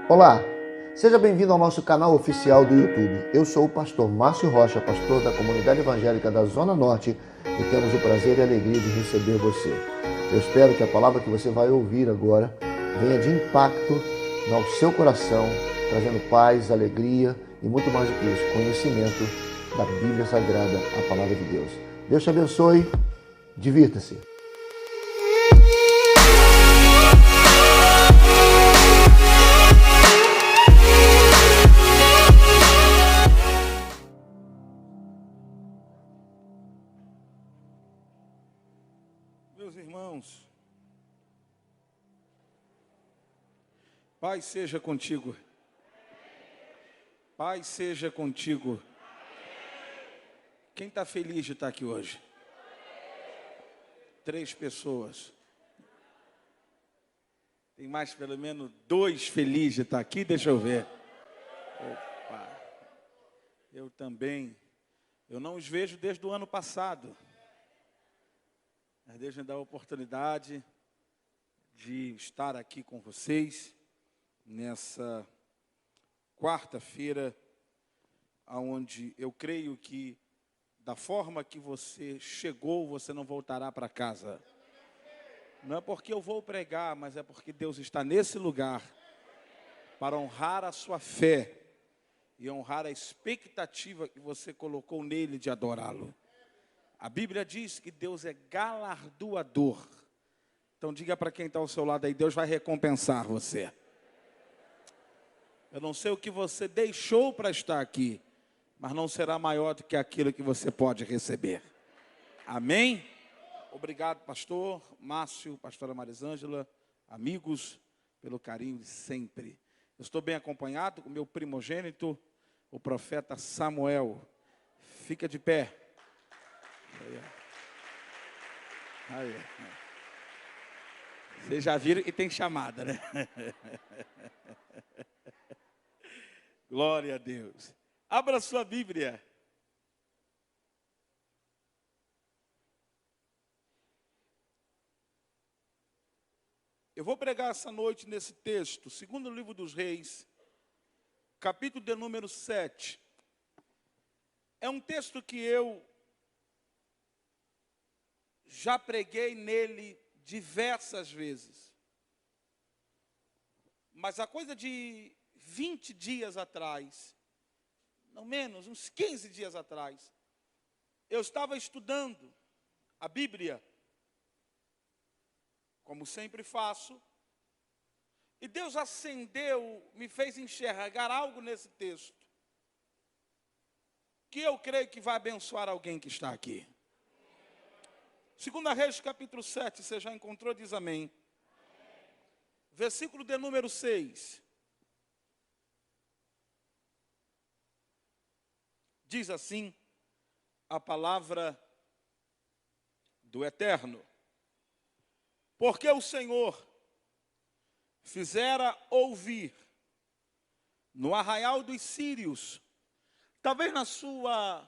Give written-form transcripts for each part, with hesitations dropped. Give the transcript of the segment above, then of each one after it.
Olá, seja bem-vindo ao nosso canal oficial do YouTube. Eu sou o pastor Márcio Rocha, pastor da Comunidade Evangélica da Zona Norte, e temos o prazer e a alegria de receber você. Eu espero que a palavra que você vai ouvir agora venha de impacto ao seu coração, trazendo paz, alegria e muito mais do que isso, conhecimento da Bíblia Sagrada, a palavra de Deus. Deus te abençoe, divirta-se. Meus irmãos, paz seja contigo. Paz seja contigo. Quem está feliz de estar aqui hoje? 3 pessoas. Tem mais pelo menos 2 felizes de estar aqui? Deixa eu ver. Opa. Eu também. Eu não os vejo desde o ano passado. Mas Deus me dá a oportunidade de estar aqui com vocês nessa quarta-feira, onde eu creio que da forma que você chegou, você não voltará para casa. Não é porque eu vou pregar, mas é porque Deus está nesse lugar para honrar a sua fé e honrar a expectativa que você colocou nele de adorá-lo. A Bíblia diz que Deus é galardoador. Então diga para quem está ao seu lado aí, Deus vai recompensar você. Eu não sei o que você deixou para estar aqui, mas não será maior do que aquilo que você pode receber. Amém? Obrigado, pastor Márcio, pastora Marisângela, amigos, pelo carinho de sempre. Eu estou bem acompanhado com meu primogênito, o profeta Samuel. Fica de pé. Aí. Vocês já viram que tem chamada, né? Glória a Deus. Abra sua Bíblia. Eu vou pregar essa noite nesse texto, segundo livro dos Reis, capítulo de número 7. É um texto que eu já preguei nele diversas vezes. Mas a coisa de 20 dias atrás, não menos, uns 15 dias atrás, eu estava estudando a Bíblia, como sempre faço, e Deus acendeu, me fez enxergar algo nesse texto, que eu creio que vai abençoar alguém que está aqui. 2 Reis, capítulo 7, você já encontrou, diz amém. Versículo de número 6. Diz assim a palavra do Eterno. Porque o Senhor fizera ouvir no arraial dos sírios, talvez na sua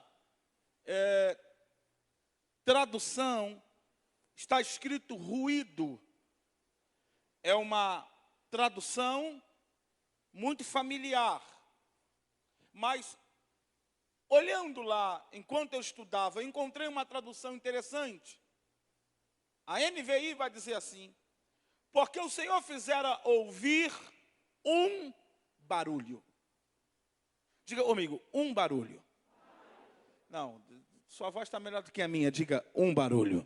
tradução, está escrito ruído. É uma tradução muito familiar. Mas, olhando lá, enquanto eu estudava, eu encontrei uma tradução interessante. A NVI vai dizer assim: porque o Senhor fizera ouvir um barulho. Diga comigo, um barulho. Não, sua voz está melhor do que a minha, diga um barulho.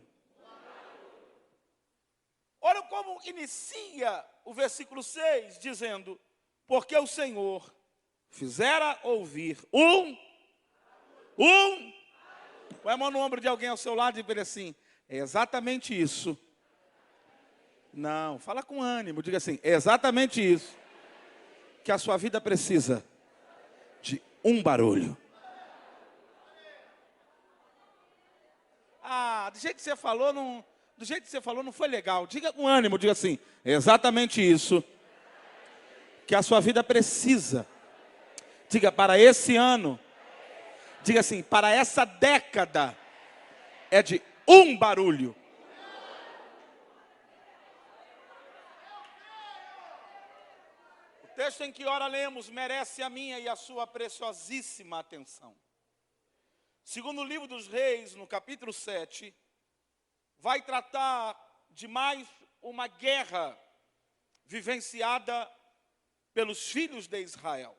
Olha como inicia o versículo 6, dizendo: porque o Senhor fizera ouvir põe a mão no ombro de alguém ao seu lado e diga assim: é exatamente isso. Não, fala com ânimo, diga assim: é exatamente isso que a sua vida precisa, de um barulho. Ah, do jeito que você falou, não foi legal. Diga com ânimo, diga assim: é exatamente isso que a sua vida precisa. Diga, para esse ano, diga assim, para essa década, é de um barulho. texto em que ora lemos merece a minha e a sua preciosíssima atenção. Segundo o livro dos Reis, no capítulo 7, vai tratar de mais uma guerra vivenciada pelos filhos de Israel.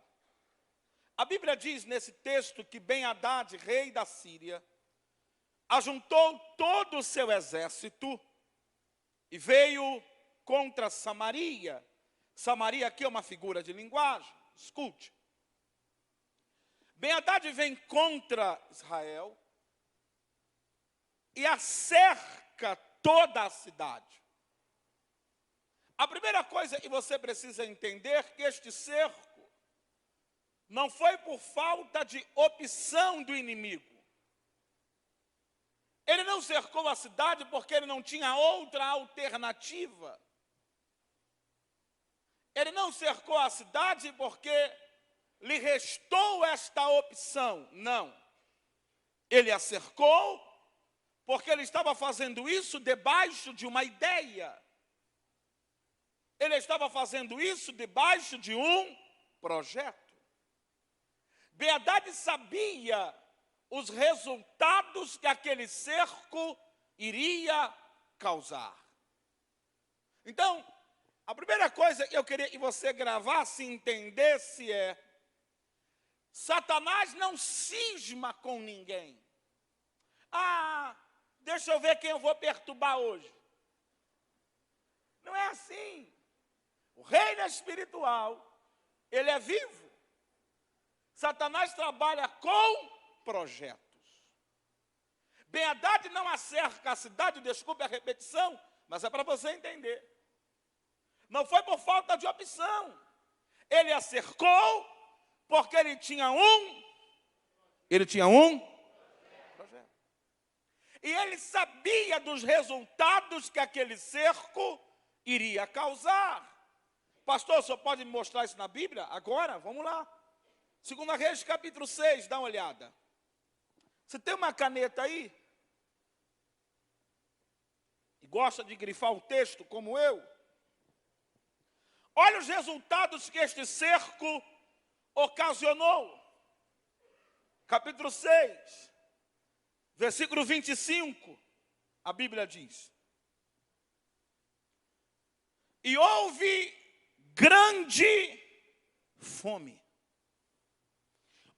A Bíblia diz nesse texto que Ben-Hadad, rei da Síria, ajuntou todo o seu exército e veio contra Samaria. Samaria aqui é uma figura de linguagem, escute. Ben-Hadad vem contra Israel e acerca toda a cidade. A primeira coisa que você precisa entender é que este cerco não foi por falta de opção do inimigo. Ele não cercou a cidade porque ele não tinha outra alternativa. Ele não cercou a cidade porque lhe restou esta opção. Não. Ele a cercou porque ele estava fazendo isso debaixo de uma ideia. Ele estava fazendo isso debaixo de um projeto. Ben-Hadad sabia os resultados que aquele cerco iria causar. Então, a primeira coisa que eu queria que você gravasse e entendesse é: Satanás não cisma com ninguém. Deixa eu ver quem eu vou perturbar hoje. Não é assim. O reino espiritual, ele é vivo. Satanás trabalha com projetos. Ben-Hadad não acerca a cidade, desculpe a repetição, mas é para você entender. Não foi por falta de opção. Ele a cercou porque ele tinha um projeto. E ele sabia dos resultados que aquele cerco iria causar. Pastor, o senhor pode me mostrar isso na Bíblia? Agora, vamos lá. 2 Reis, capítulo 6, dá uma olhada. Você tem uma caneta aí? E gosta de grifar o texto como eu? Olha os resultados que este cerco ocasionou. Capítulo 6, versículo 25, a Bíblia diz: e houve grande fome.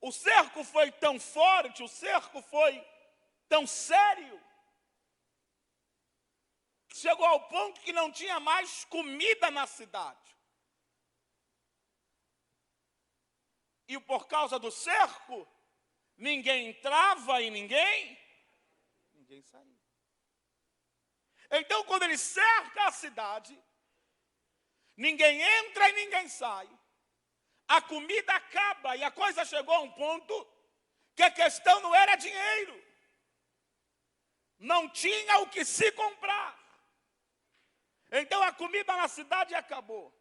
O cerco foi tão forte, o cerco foi tão sério, que chegou ao ponto que não tinha mais comida na cidade. E por causa do cerco, ninguém entrava e ninguém saía. Então, quando ele cerca a cidade, ninguém entra e ninguém sai. A comida acaba e a coisa chegou a um ponto que a questão não era dinheiro. Não tinha o que se comprar. Então a comida na cidade acabou.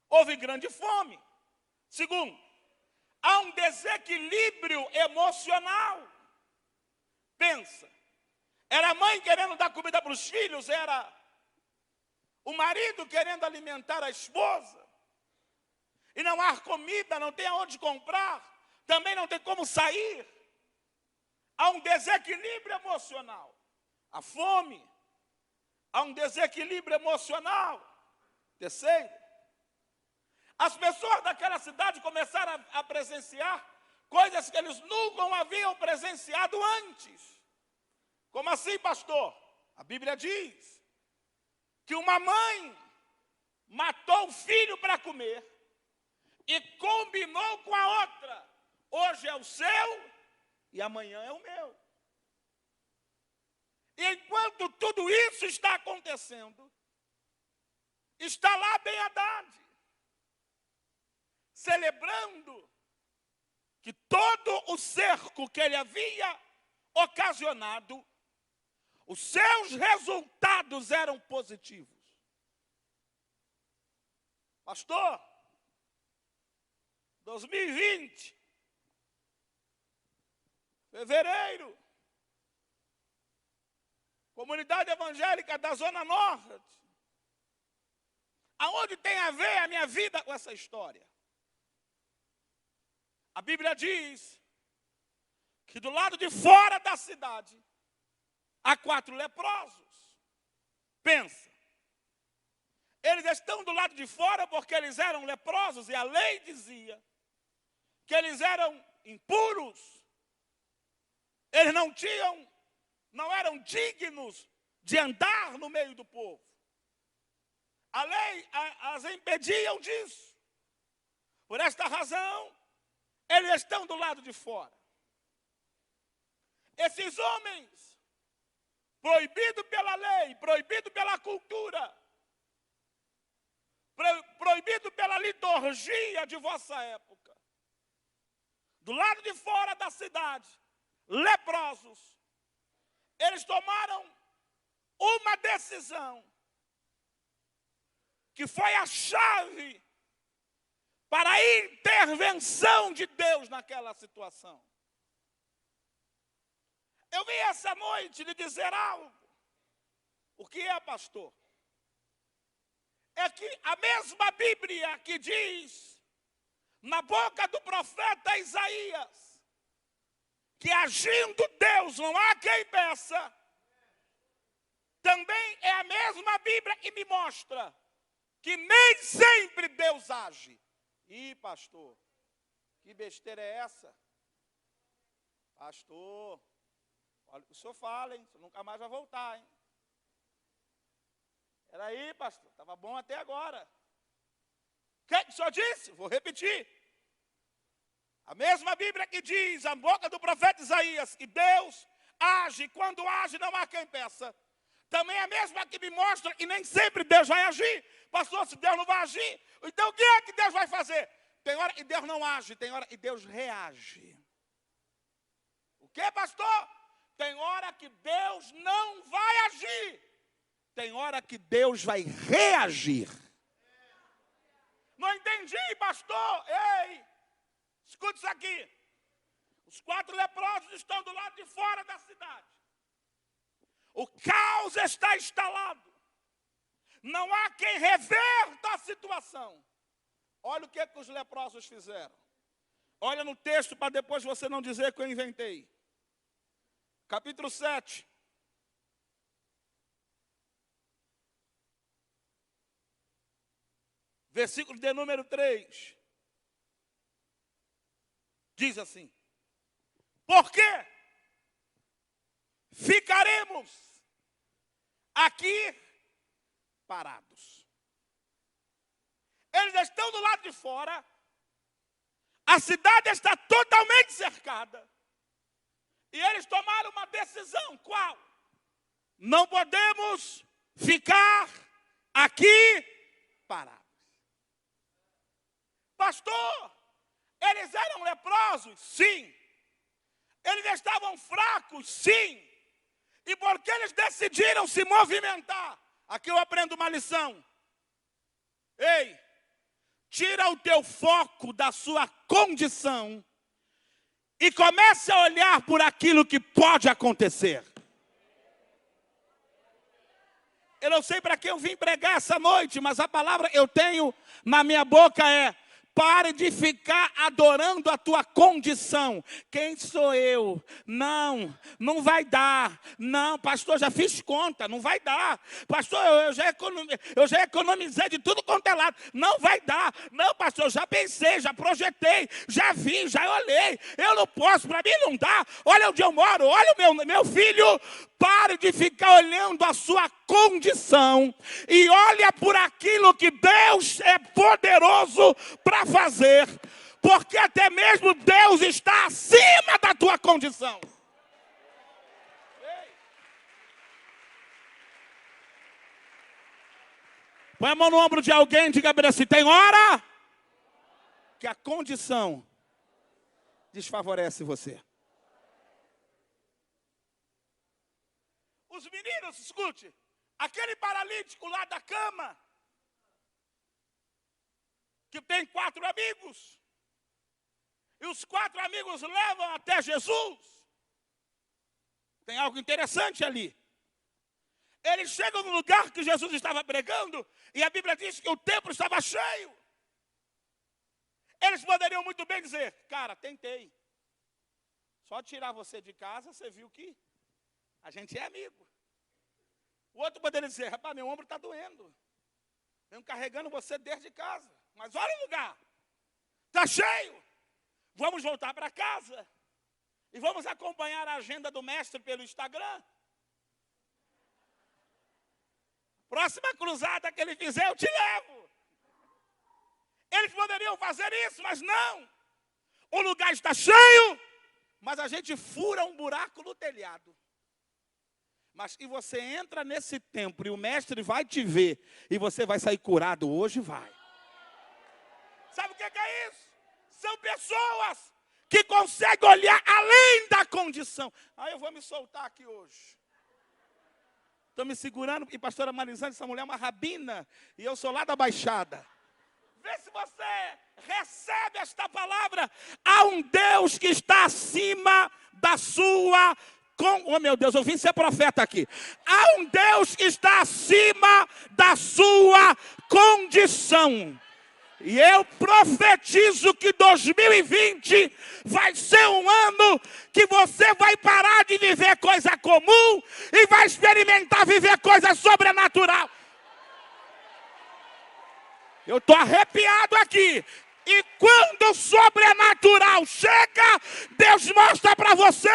Houve grande fome. Segundo, há um desequilíbrio emocional. Pensa, era a mãe querendo dar comida para os filhos, era o marido querendo alimentar a esposa. E não há comida, não tem aonde comprar, também não tem como sair. Há um desequilíbrio emocional. A fome, há um desequilíbrio emocional. Terceiro, as pessoas daquela cidade começaram a presenciar coisas que eles nunca haviam presenciado antes. Como assim, pastor? A Bíblia diz que uma mãe matou o filho para comer e combinou com a outra: hoje é o seu e amanhã é o meu. E enquanto tudo isso está acontecendo, está lá Ben-Hadad, celebrando que todo o cerco que ele havia ocasionado, os seus resultados eram positivos. Pastor, 2020, fevereiro, comunidade evangélica da Zona Norte, Aonde tem a ver a minha vida com essa história? A Bíblia diz que do lado de fora da cidade há 4 leprosos. Pensa. Eles estão do lado de fora porque eles eram leprosos e a lei dizia que eles eram impuros. Eles não eram dignos de andar no meio do povo. A lei as impediam disso. Por esta razão, eles estão do lado de fora. Esses homens, proibido pela lei, proibido pela cultura, proibido pela liturgia de vossa época, do lado de fora da cidade, leprosos, eles tomaram uma decisão que foi a chave para a intervenção de Deus naquela situação. Eu vim essa noite lhe dizer algo. O que é, pastor? É que a mesma Bíblia que diz, na boca do profeta Isaías, que agindo Deus não há quem peça, também é a mesma Bíblia que me mostra que nem sempre Deus age. Ih, pastor, que besteira é essa? Pastor, olha o que o senhor fala, hein? O senhor nunca mais vai voltar, hein? Era aí, pastor, estava bom até agora. O que o senhor disse? Vou repetir. A mesma Bíblia que diz, a boca do profeta Isaías, que Deus age, quando age não há quem peça. Também é a mesma que me mostra que nem sempre Deus vai agir. Pastor, se Deus não vai agir, então o que é que Deus vai fazer? Tem hora que Deus não age, tem hora que Deus reage. O que, pastor? Tem hora que Deus não vai agir. Tem hora que Deus vai reagir. Não entendi, pastor? Ei, escute isso aqui. Os 4 leprosos estão do lado de fora da cidade. O caos está instalado. Não há quem reverta a situação. Olha o que os leprosos fizeram. Olha no texto para depois você não dizer que eu inventei. Capítulo 7. Versículo de número 3. Diz assim: por quê ficaremos aqui parados? Eles estão do lado de fora, a cidade está totalmente cercada, e eles tomaram uma decisão. Qual? Não podemos ficar aqui parados. Pastor, eles eram leprosos? Sim. Eles estavam fracos? Sim. E porque eles decidiram se movimentar? Aqui eu aprendo uma lição. Ei, tira o teu foco da sua condição e comece a olhar por aquilo que pode acontecer. Eu não sei para que eu vim pregar essa noite, mas a palavra que eu tenho na minha boca é: pare de ficar adorando a tua condição. Quem sou eu? Não vai dar. Não, pastor, já fiz conta, não vai dar. Pastor, eu já economizei de tudo quanto é lado. Não vai dar. Não, pastor, eu já pensei, já projetei, já vi, já olhei. Eu não posso, para mim não dá. Olha onde eu moro, olha o meu filho. Pare de ficar olhando a sua condição e olha por aquilo que Deus é poderoso para fazer, porque até mesmo Deus está acima da tua condição. Põe a mão no ombro de alguém e diga assim: tem hora que a condição desfavorece você. Os meninos, escute, aquele paralítico lá da cama, que tem 4 amigos, e os 4 amigos levam até Jesus. Tem algo interessante ali. Eles chegam no lugar que Jesus estava pregando e a Bíblia diz que o templo estava cheio. Eles poderiam muito bem dizer, cara, tentei. Só tirar você de casa, você viu que a gente é amigo. O outro poderia dizer, rapaz, meu ombro está doendo. Venho carregando você desde casa. Mas olha o lugar. Está cheio. Vamos voltar para casa. E vamos acompanhar a agenda do mestre pelo Instagram. Próxima cruzada que ele fizer, eu te levo. Eles poderiam fazer isso, mas não. O lugar está cheio, mas a gente fura um buraco no telhado. Mas e você entra nesse templo e o mestre vai te ver e você vai sair curado hoje, vai. Sabe o que é isso? São pessoas que conseguem olhar além da condição. Eu vou me soltar aqui hoje. Estou me segurando e pastora Marisane, essa mulher é uma rabina e eu sou lá da Baixada. Vê se você recebe esta palavra. Há um Deus que está acima da sua oh meu Deus, eu vim ser profeta aqui. Há um Deus que está acima da sua condição. E eu profetizo que 2020 vai ser um ano que você vai parar de viver coisa comum e vai experimentar viver coisa sobrenatural. Eu estou arrepiado aqui. E quando o sobrenatural chega, Deus mostra para você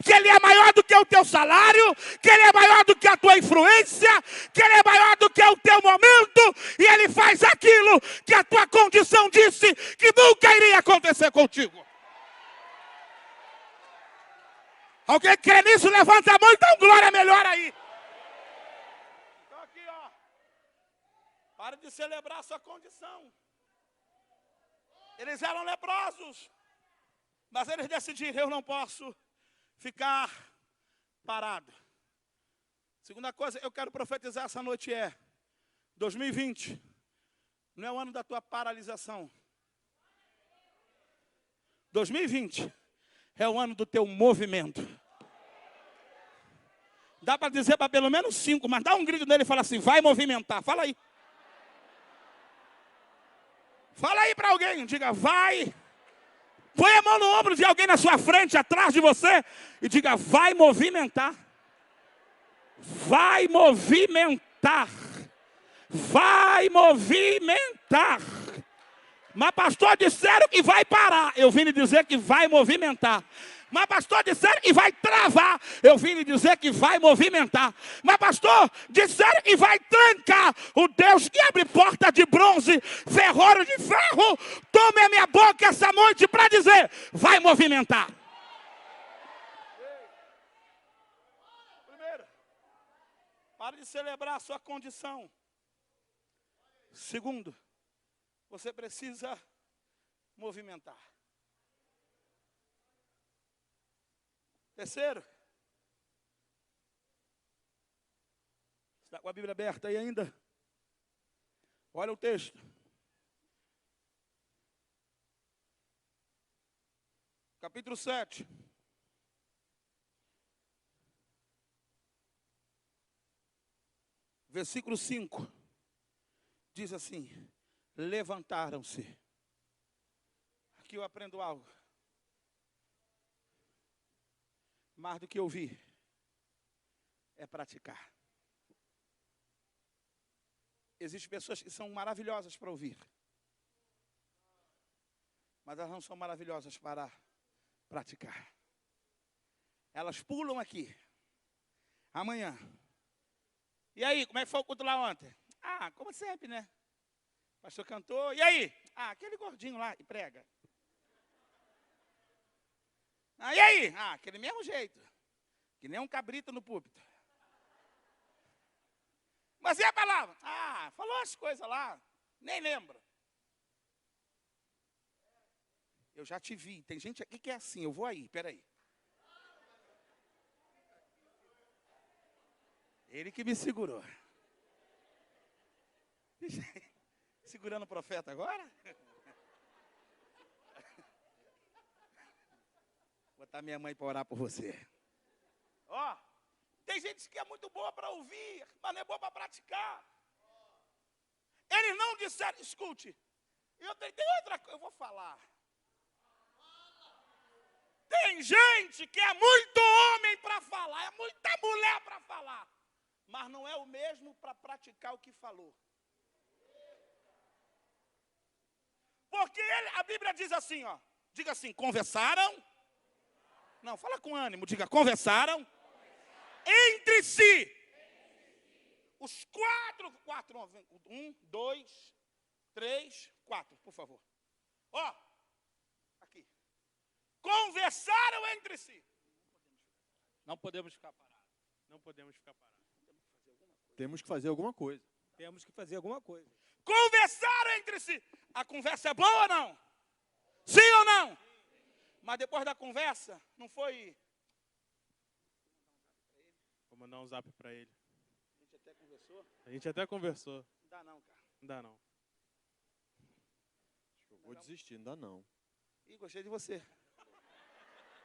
que Ele é maior do que o teu salário, que Ele é maior do que a tua influência, que Ele é maior do que o teu momento, e Ele faz aquilo que a tua condição disse que nunca iria acontecer contigo. Alguém crê nisso? Levanta a mão e dá glória melhor aí. Então aqui, ó. Para de celebrar a sua condição. Eles eram leprosos, mas eles decidiram, eu não posso ficar parado. Segunda coisa, eu quero profetizar essa noite 2020 não é o ano da tua paralisação. 2020 é o ano do teu movimento. Dá para dizer para pelo menos 5, mas dá um grito nele e fala assim, vai movimentar, fala aí. Fala aí para alguém, diga, vai. Põe a mão no ombro de alguém na sua frente, atrás de você, e diga, vai movimentar. Vai movimentar. Vai movimentar. Mas pastor, disseram que vai parar. Eu vim lhe dizer que vai movimentar. Mas pastor, disseram que vai travar. Eu vim lhe dizer que vai movimentar. Mas pastor, disseram que vai trancar. O Deus que abre porta de bronze, ferrolho de ferro, tome a minha boca essa noite para dizer, vai movimentar. Primeiro, pare de celebrar a sua condição. Segundo, você precisa movimentar. Terceiro, está com a Bíblia aberta aí ainda? Olha o texto. Capítulo 7. Versículo 5. Diz assim, levantaram-se. Aqui eu aprendo algo. Mais do que ouvir, é praticar. Existem pessoas que são maravilhosas para ouvir, mas elas não são maravilhosas para praticar. Elas pulam aqui, amanhã. E aí, como é que foi o culto lá ontem? Como sempre, né? O pastor cantou, e aí? Aquele gordinho lá e prega. E aí? Aquele mesmo jeito. Que nem um cabrito no púlpito. Mas e a palavra? Falou as coisas lá. Nem lembro. Eu já te vi. Tem gente aqui que é assim. Eu vou aí, peraí. Ele que me segurou. Segurando o profeta agora? Botar minha mãe para orar por você. Tem gente que é muito boa para ouvir, mas não é boa para praticar. Eles não disseram, escute, tem outra coisa, eu vou falar. Tem gente que é muito homem para falar, é muita mulher para falar, mas não é o mesmo para praticar o que falou. Porque a Bíblia diz assim, ó, diga assim, conversaram? Não, fala com ânimo, diga, conversaram entre si. Os quatro, 1, 2, 3, 4, por favor. Ó, aqui. Conversaram entre si. Não podemos ficar parados. Não podemos ficar parados. Temos que fazer alguma coisa. Temos que fazer alguma coisa. Conversaram entre si. A conversa é boa ou não? Sim ou não? Mas depois da conversa, não foi... Vou mandar um zap para ele. A gente até conversou? A gente até conversou. Não dá não, cara. Não dá não. Acho que eu vou desistir, não dá não. Ih, gostei de você.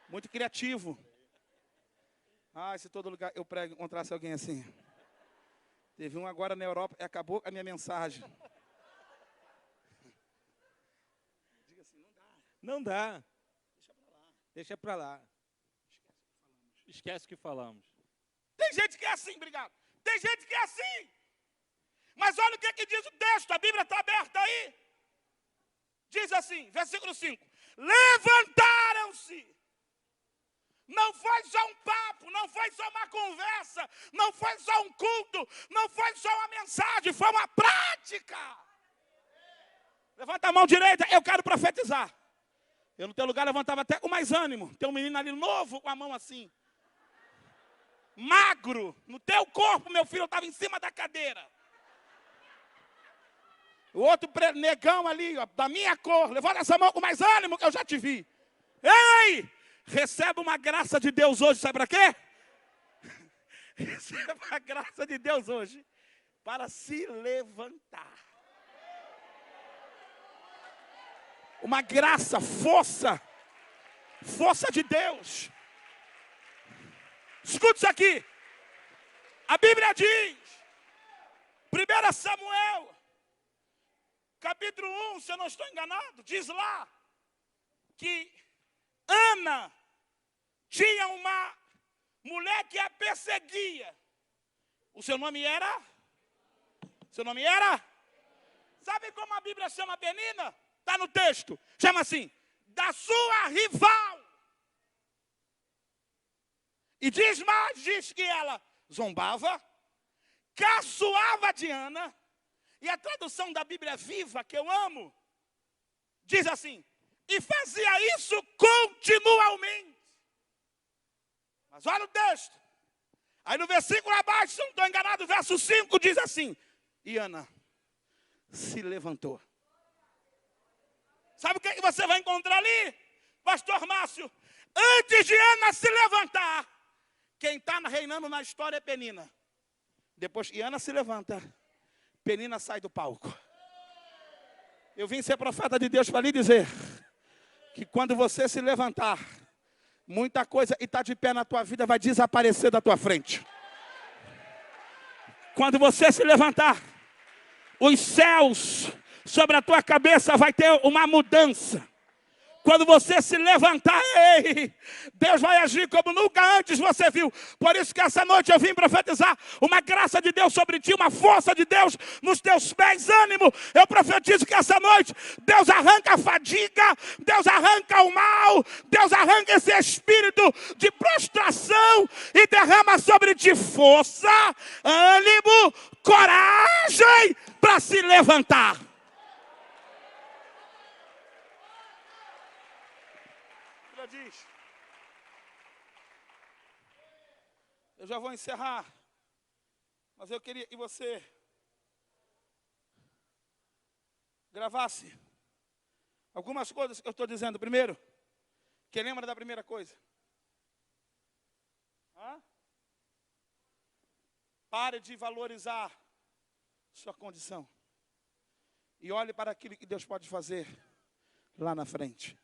Muito criativo. Ah, se todo lugar eu encontrasse alguém assim. Teve um agora na Europa e acabou a minha mensagem. Diga assim, não dá. Não dá. Deixa pra lá. Deixa pra lá. Esquece o que falamos. Tem gente que é assim, obrigado. Tem gente que é assim. Mas olha o que diz o texto, a Bíblia está aberta aí. Diz assim, versículo 5. Levantaram-se. Não foi só um papo, não foi só uma conversa, não foi só um culto, não foi só uma mensagem, foi uma prática. Levanta a mão direita, eu quero profetizar. Eu no teu lugar levantava até com mais ânimo. Tem um menino ali novo com a mão assim. Magro, no teu corpo, meu filho, eu estava em cima da cadeira. O outro negão ali, ó, da minha cor, levanta essa mão com mais ânimo que eu já te vi. Ei, recebe uma graça de Deus hoje, sabe para quê? Recebe a graça de Deus hoje para se levantar. Uma graça, força de Deus. Escute isso aqui. A Bíblia diz, 1 Samuel, capítulo 1, se eu não estou enganado, diz lá que Ana tinha uma mulher que a perseguia. O seu nome era? Sabe como a Bíblia chama Penina? Está no texto. Chama assim, da sua rival. E diz que ela zombava, caçoava de Ana. E a tradução da Bíblia Viva, que eu amo, diz assim, e fazia isso continuamente. Mas olha o texto. Aí no versículo abaixo, se não estou enganado, verso 5 diz assim, e Ana se levantou. Sabe o que você vai encontrar ali, pastor Márcio? Antes de Ana se levantar, quem está reinando na história é Penina. Depois que Ana se levanta, Penina sai do palco. Eu vim ser profeta de Deus para lhe dizer que quando você se levantar, muita coisa e está de pé na tua vida vai desaparecer da tua frente. Quando você se levantar, os céus sobre a tua cabeça vai ter uma mudança. Quando você se levantar, ei, Deus vai agir como nunca antes você viu. Por isso que essa noite eu vim profetizar uma graça de Deus sobre ti, uma força de Deus nos teus pés, ânimo. Eu profetizo que essa noite Deus arranca a fadiga, Deus arranca o mal, Deus arranca esse espírito de prostração e derrama sobre ti força, ânimo, coragem para se levantar. Diz. Eu já vou encerrar, mas eu queria que você gravasse algumas coisas que eu estou dizendo. Primeiro, quem lembra da primeira coisa? Pare de valorizar sua condição e olhe para aquilo que Deus pode fazer lá na frente.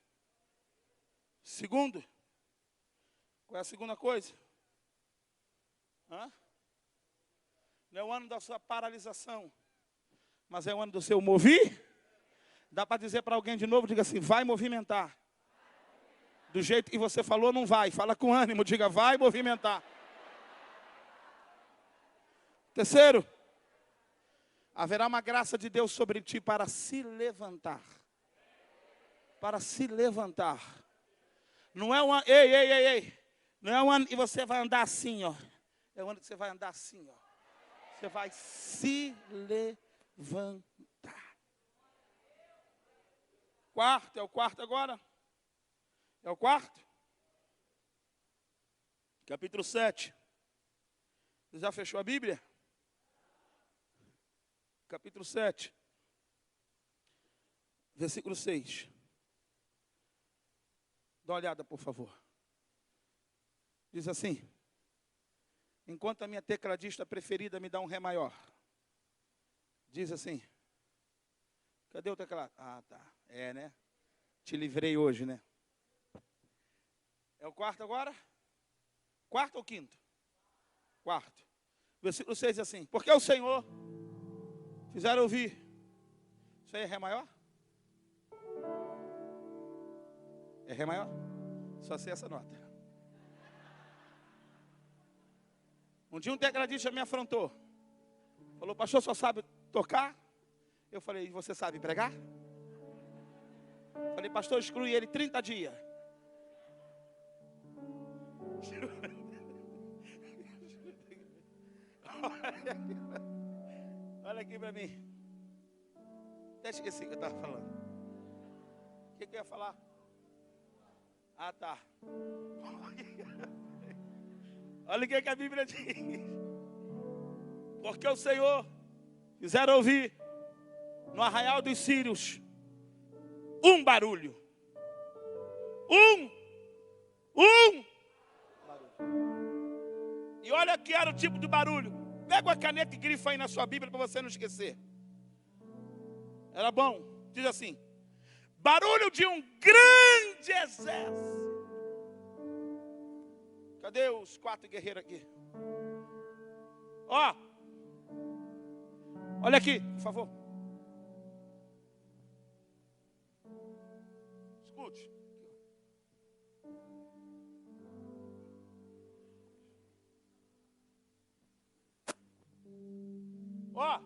Segundo, qual é a segunda coisa? Hã? Não é o ano da sua paralisação, mas é o ano do seu mover. Dá para dizer para alguém de novo, diga assim, vai movimentar. Do jeito que você falou, não vai. Fala com ânimo, diga, vai movimentar. Terceiro, haverá uma graça de Deus sobre ti para se levantar. Para se levantar. Não é um ano, ei. Não é um ano que você vai andar assim, ó. É um ano que você vai andar assim, ó. Você vai se levantar. Quarto, é o quarto agora? É o quarto? Capítulo 7. Você já fechou a Bíblia? Capítulo 7. Versículo 6. Dá uma olhada, por favor. Diz assim. Enquanto a minha tecladista preferida me dá um Ré maior. Diz assim. Cadê o teclado? Ah, tá. É, né? Te livrei hoje, né? É o quarto agora? Quarto ou quinto? Quarto. Versículo 6 diz assim. Porque o Senhor fizeram ouvir. Isso aí é Ré maior? É Ré maior? Só sei essa nota. Um dia um tecladista me afrontou. Falou, pastor, só sabe tocar? Eu falei, você sabe pregar? Falei, pastor, exclui ele 30 dias. Olha aqui para mim. Até esqueci o que eu estava falando. O que eu ia falar? Ah, tá. Olha o que a Bíblia diz. Porque o Senhor fizeram ouvir no arraial dos sírios um barulho. Um barulho. E olha que era o tipo de barulho. Pega uma caneta e grifa aí na sua Bíblia para você não esquecer. Era bom. Diz assim. Barulho de um grande exército. Cadê os 4 guerreiros aqui? Ó. Olha aqui, por favor. Escute. Ó.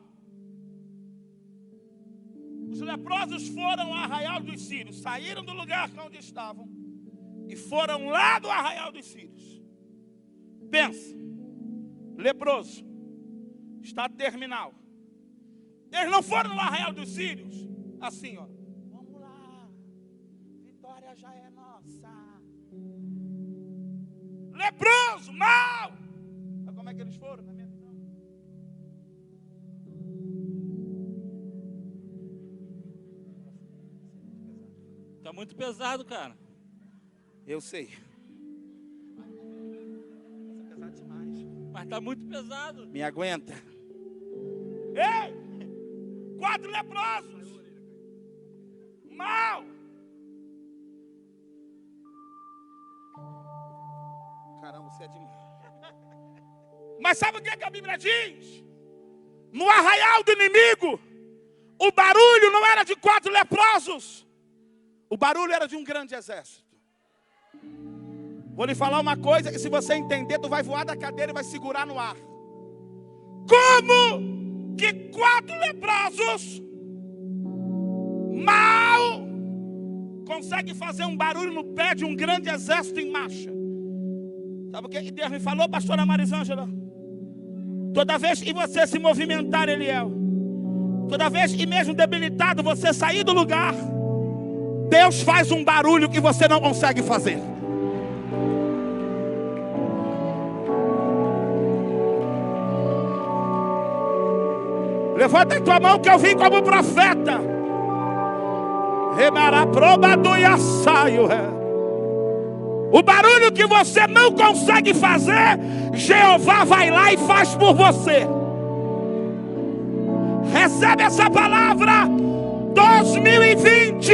Os leprosos foram ao arraial dos sírios. Saíram do lugar onde estavam. E foram lá do arraial dos sírios. Pensa. Leproso. Estado terminal. Eles não foram no arraial dos sírios. Assim, ó. Vamos lá. Vitória já é nossa. Leproso, mal. Sabe como é que eles foram, na minha visão? Tá muito pesado, cara. Eu sei. Tá pesado demais. Mas tá muito pesado. Me aguenta. Ei! 4 leprosos. Mal. Caramba, você é demais. Mas sabe o que a Bíblia diz? No arraial do inimigo, o barulho não era de 4 leprosos. O barulho era de um grande exército. Vou lhe falar uma coisa que se você entender, tu vai voar da cadeira e vai segurar no ar. Como que 4 leprosos mal conseguem fazer um barulho no pé de um grande exército em marcha? Sabe o que Deus me falou, pastora Marisângela? Toda vez que você se movimentar, Eliel, toda vez que mesmo debilitado você sair do lugar, Deus faz um barulho que você não consegue fazer. Levanta a tua mão que eu vim como profeta. O barulho que você não consegue fazer, Jeová vai lá e faz por você. Recebe essa palavra. 2020,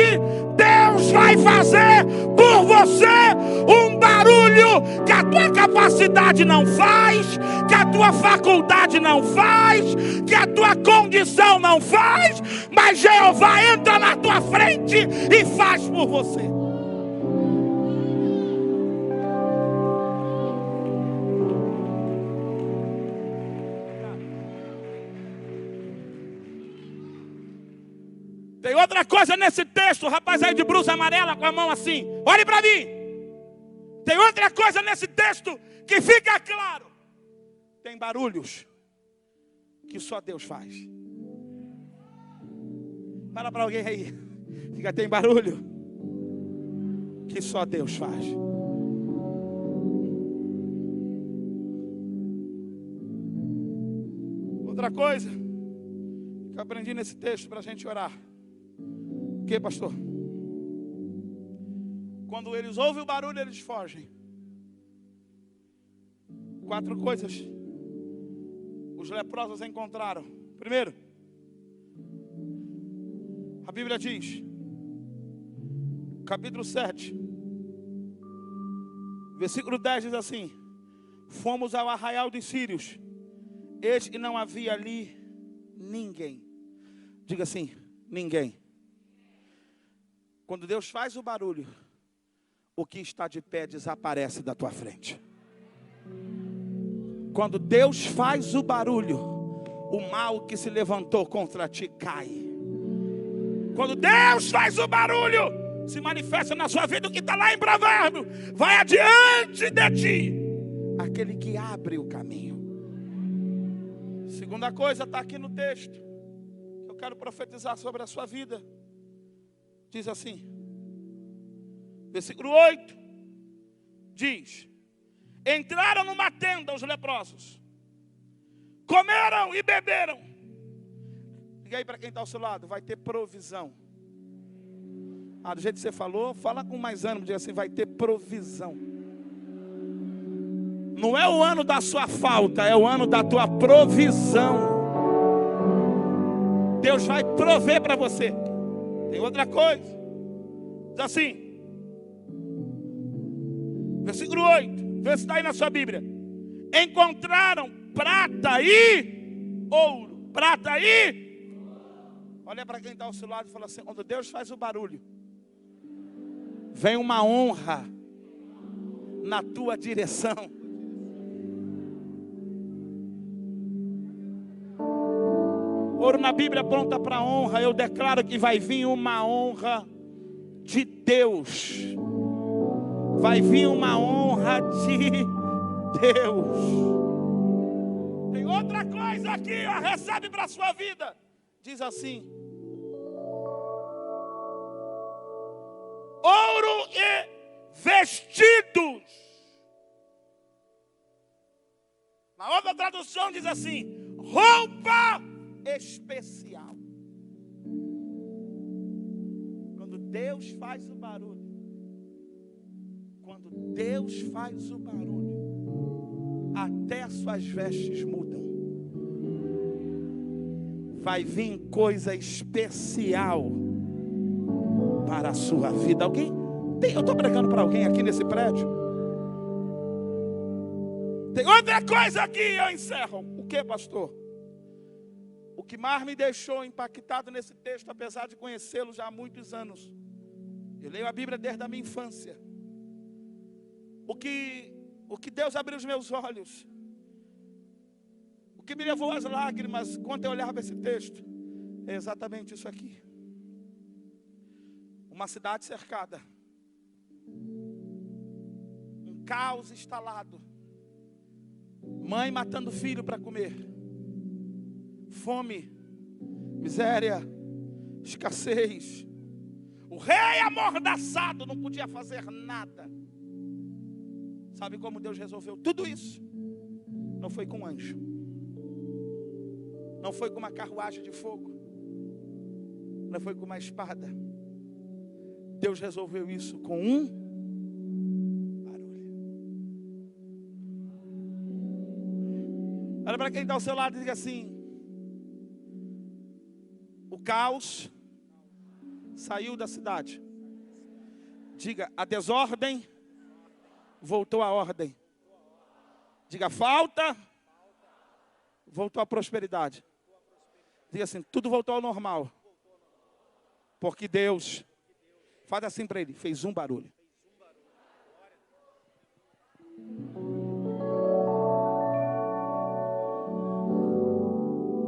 Deus vai fazer por você um barulho que a tua capacidade não faz, que a tua faculdade não faz, que a tua condição não faz, mas Jeová entra na tua frente e faz por você. Tem outra coisa nesse texto, o rapaz aí de blusa amarela com a mão assim, olhe para mim. Tem outra coisa nesse texto que fica claro. Tem barulhos que só Deus faz. Fala para alguém aí. Fica, tem barulho que só Deus faz. Outra coisa que eu aprendi nesse texto para a gente orar. O que, pastor? Quando eles ouvem o barulho, eles fogem. 4 coisas os leprosos encontraram. Primeiro, a Bíblia diz, capítulo 7, versículo 10 diz assim: fomos ao arraial dos sírios, eis que não havia ali ninguém. Diga assim, ninguém. Quando Deus faz o barulho, o que está de pé desaparece da tua frente. Quando Deus faz o barulho, o mal que se levantou contra ti cai. Quando Deus faz o barulho, se manifesta na sua vida o que está lá em Provérbio. Vai adiante de ti aquele que abre o caminho. Segunda coisa está aqui no texto, eu quero profetizar sobre a sua vida. Diz assim, versículo 8, diz: entraram numa tenda os leprosos, comeram e beberam. Diga aí para quem está ao seu lado, vai ter provisão. Do jeito que você falou, fala com mais ânimo, diga assim, vai ter provisão. Não é o ano da sua falta, é o ano da tua provisão. Deus vai prover para você. Tem outra coisa, diz assim, versículo 8, vê se está aí na sua Bíblia. Encontraram prata e ouro. Prata e... olha para quem está ao seu lado e fala assim, quando Deus faz o barulho, vem uma honra na tua direção. Ouro na Bíblia aponta para honra. Eu declaro que vai vir uma honra de Deus. Vai vir uma honra de Deus. Tem outra coisa aqui, ó, recebe para a sua vida. Diz assim: ouro e vestidos. Na outra tradução diz assim: roupa especial. Quando Deus faz o barulho, quando Deus faz o barulho, até as suas vestes mudam. Vai vir coisa especial para a sua vida. Alguém? Eu estou pregando para alguém aqui nesse prédio. Tem outra coisa aqui, eu encerro. O que, pastor? O que mais me deixou impactado nesse texto, apesar de conhecê-lo já há muitos anos, eu leio a Bíblia desde a minha infância. O que Deus abriu os meus olhos, o que me levou às lágrimas quando eu olhava esse texto, é exatamente isso aqui. Uma cidade cercada, um caos instalado, mãe matando filho para comer, fome, miséria, escassez, o rei amordaçado, não podia fazer nada. Sabe como Deus resolveu tudo isso? Não foi com um anjo, não foi com uma carruagem de fogo, não foi com uma espada. Deus resolveu isso com um barulho. Olha para quem está ao seu lado e diga assim: o caos saiu da cidade. Diga, a desordem voltou a ordem. Diga, falta, voltou a prosperidade. Diga assim, tudo voltou ao normal. Porque Deus, faz assim para ele, fez um barulho.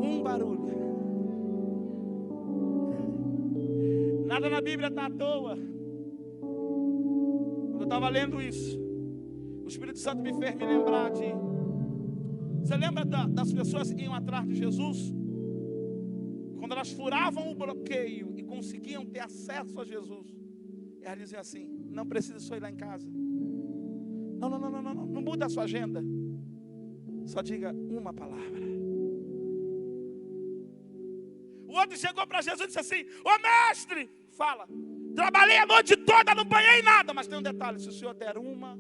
Um barulho. Nada na Bíblia está à toa. Quando eu estava lendo isso, o Espírito Santo me fez me lembrar de... Você lembra das pessoas que iam atrás de Jesus? Quando elas furavam o bloqueio e conseguiam ter acesso a Jesus, elas diziam assim, não precisa só ir lá em casa. Não muda a sua agenda. Só diga uma palavra. O outro chegou para Jesus e disse assim, ô mestre, fala, trabalhei a noite toda, não banhei nada, mas tem um detalhe, se o senhor der uma...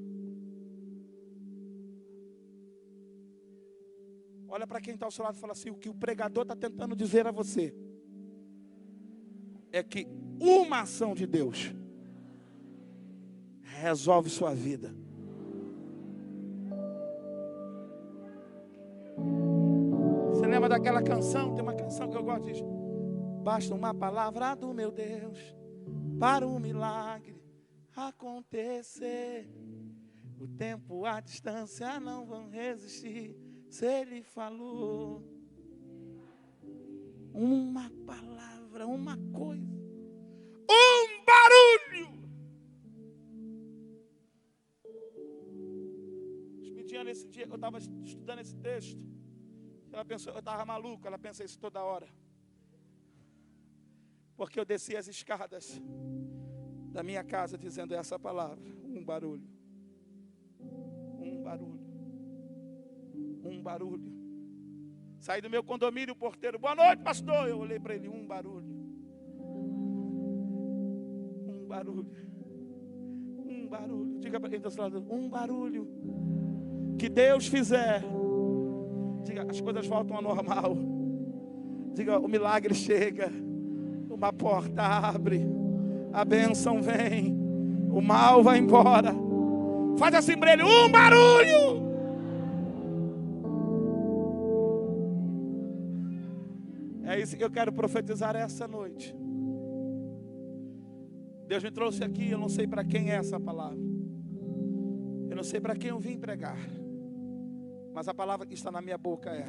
Olha para quem está ao seu lado e fala assim, o que o pregador está tentando dizer a você é que uma ação de Deus resolve sua vida. Você lembra daquela canção? Tem uma canção que eu gosto, diz, basta uma palavra do meu Deus para um milagre acontecer. O tempo, a distância não vão resistir. Se ele falou uma palavra, uma coisa, um barulho. Expedindo nesse dia, eu estava estudando esse texto. Ela pensou, eu estava maluco, ela pensa isso toda hora. Porque eu desci as escadas da minha casa dizendo essa palavra, um barulho. Um barulho. Um barulho. Saí do meu condomínio, o porteiro, boa noite, pastor. Eu olhei para ele, um barulho. Um barulho. Um barulho. Diga para quem está ao seu lado, um barulho. Que Deus fizer. Diga, as coisas voltam ao normal. Diga, o milagre chega. Uma porta abre. A bênção vem. O mal vai embora. Faz assim para ele, um barulho. É isso que eu quero profetizar essa noite. Deus me trouxe aqui, eu não sei para quem é essa palavra. Eu não sei para quem eu vim pregar. Mas a palavra que está na minha boca é: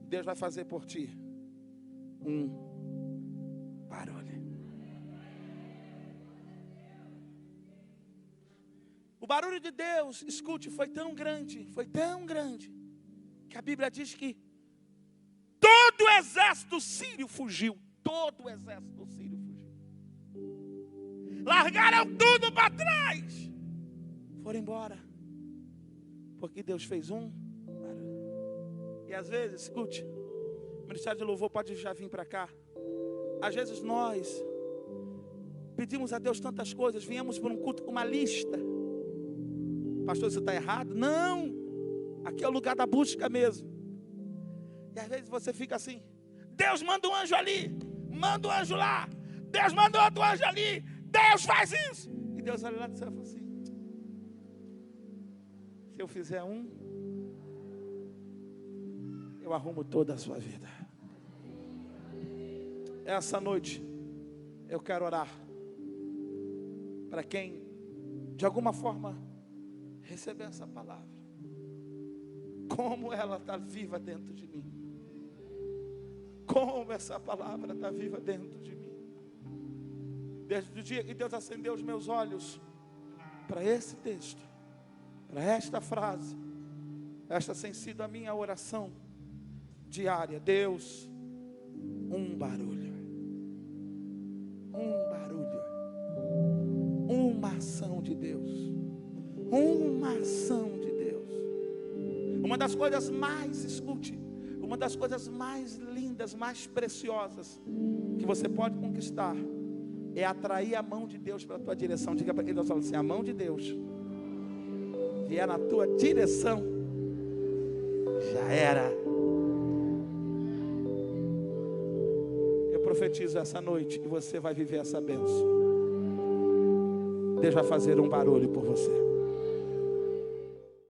Deus vai fazer por ti um barulho. O barulho de Deus, escute, foi tão grande, que a Bíblia diz que todo o exército sírio fugiu. Todo o exército sírio fugiu. Largaram tudo para trás. Foram embora. Porque Deus fez um barulho. E às vezes, escute, o Ministério de Louvor pode já vir para cá. Às vezes nós pedimos a Deus tantas coisas, viemos para um culto com uma lista. Pastor, isso está errado? Não. Aqui é o lugar da busca mesmo. E às vezes você fica assim, Deus manda um anjo ali, manda um anjo lá, Deus manda outro anjo ali, Deus faz isso. E Deus olha lá do céu e fala assim, se eu fizer um, eu arrumo toda a sua vida. Essa noite, eu quero orar para quem, de alguma forma, receber essa palavra. Como ela está viva dentro de mim. Como essa palavra está viva dentro de mim. Desde o dia que Deus acendeu os meus olhos para esse texto, para esta frase, esta tem sido a minha oração diária. Deus, um barulho. Um barulho. Uma ação de Deus. Uma ação de Deus. Uma das coisas mais, escute, uma das coisas mais lindas, mais preciosas que você pode conquistar é atrair a mão de Deus para a tua direção. Diga para quem está falando assim, a mão de Deus vier na tua direção, já era. Eu profetizo essa noite que você vai viver essa bênção. Deus vai fazer um barulho por você.